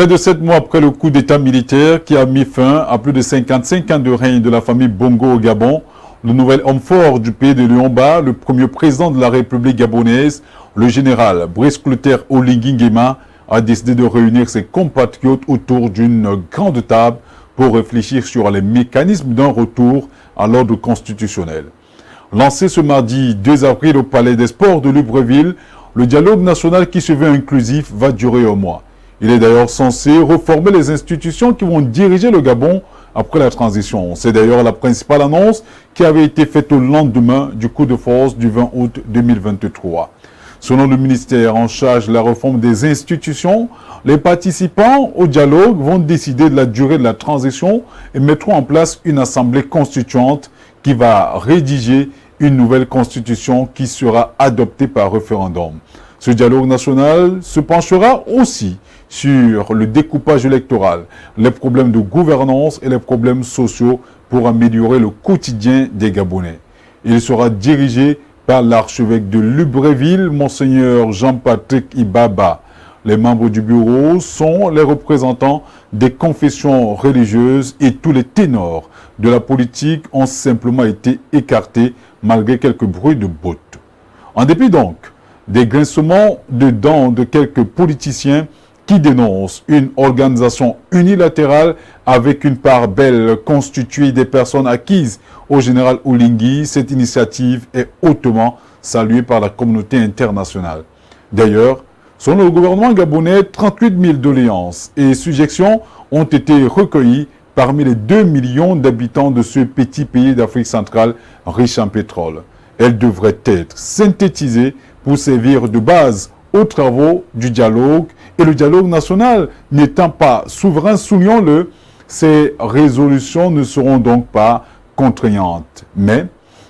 Près de 7 mois après le coup d'État militaire qui a mis fin à plus de 55 ans de règne de la famille Bongo au Gabon, le nouvel homme fort du pays de Liomba, le premier président de la République gabonaise, le général Brice Clotaire Oligui Nguema, a décidé de réunir ses compatriotes autour d'une grande table pour réfléchir sur les mécanismes d'un retour à l'ordre constitutionnel. Lancé ce mardi 2 avril au Palais des Sports de Libreville, le dialogue national qui se veut inclusif va durer un mois. Il est d'ailleurs censé reformer les institutions qui vont diriger le Gabon après la transition. C'est d'ailleurs la principale annonce qui avait été faite au lendemain du coup de force du 20 août 2023. Selon le ministère en charge de la réforme des institutions, les participants au dialogue vont décider de la durée de la transition et mettront en place une assemblée constituante qui va rédiger une nouvelle constitution qui sera adoptée par référendum. Ce dialogue national se penchera aussi sur le découpage électoral, les problèmes de gouvernance et les problèmes sociaux pour améliorer le quotidien des Gabonais. Il sera dirigé par l'archevêque de Libreville, Monseigneur Jean-Patrick Ibaba. Les membres du bureau sont les représentants des confessions religieuses et tous les ténors de la politique ont simplement été écartés malgré quelques bruits de bottes. En dépit donc des grincements de dents de quelques politiciens qui dénoncent une organisation unilatérale avec une part belle constituée des personnes acquises au général Oligui, cette initiative est hautement saluée par la communauté internationale. D'ailleurs, selon le gouvernement gabonais, 38 000 doléances et suggestions ont été recueillies parmi les 2 millions d'habitants de ce petit pays d'Afrique centrale riche en pétrole. Elles devraient être synthétisées pour servir de base aux travaux du dialogue et le dialogue national n'étant pas souverain, soulignons-le, ces résolutions ne seront donc pas contraignantes. Mais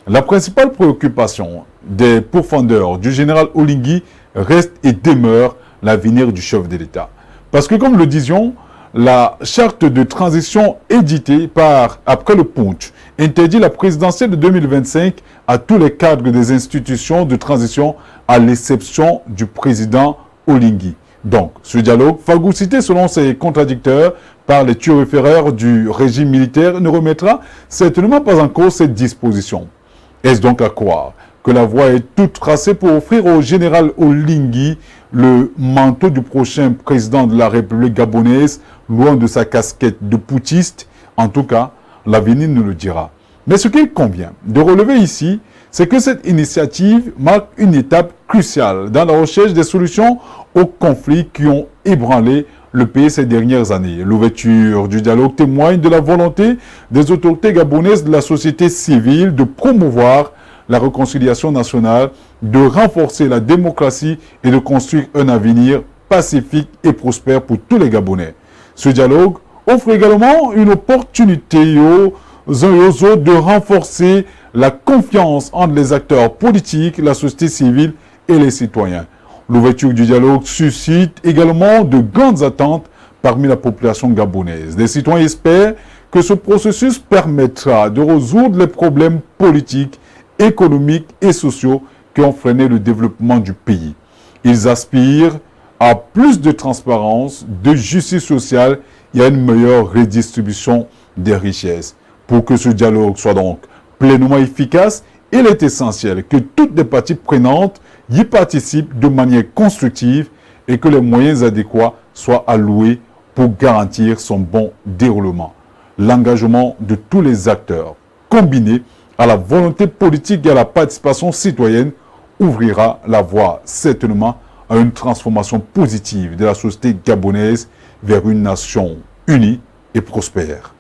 la principale préoccupation des pourfendeurs du général Oligui reste et demeure l'avenir du chef de l'État. Parce que comme le disions, la charte de transition éditée par Après le Punch interdit la présidentielle de 2025 à tous les cadres des institutions de transition à l'exception du président Oligui. Donc, ce dialogue, phagocyté selon ses contradicteurs par les turiféraires du régime militaire, ne remettra certainement pas en cause cette disposition. Est-ce donc à croire que la voie est toute tracée pour offrir au général Oligui le manteau du prochain président de la République gabonaise, loin de sa casquette de putschiste? En tout cas, l'avenir nous le dira. Mais ce qu'il convient de relever ici, c'est que cette initiative marque une étape cruciale dans la recherche des solutions aux conflits qui ont ébranlé le pays ces dernières années. L'ouverture du dialogue témoigne de la volonté des autorités gabonaises de la société civile de promouvoir la réconciliation nationale, de renforcer la démocratie et de construire un avenir pacifique et prospère pour tous les Gabonais. Ce dialogue offre également une opportunité aux uns et aux autres de renforcer la confiance entre les acteurs politiques, la société civile et les citoyens. L'ouverture du dialogue suscite également de grandes attentes parmi la population gabonaise. Les citoyens espèrent que ce processus permettra de résoudre les problèmes politiques, économiques et sociaux qui ont freiné le développement du pays. Ils aspirent à plus de transparence, de justice sociale et à une meilleure redistribution des richesses. Pour que ce dialogue soit donc pleinement efficace, il est essentiel que toutes les parties prenantes y participent de manière constructive et que les moyens adéquats soient alloués pour garantir son bon déroulement. L'engagement de tous les acteurs, combiné à la volonté politique et à la participation citoyenne, ouvrira la voie certainement à une transformation positive de la société gabonaise vers une nation unie et prospère.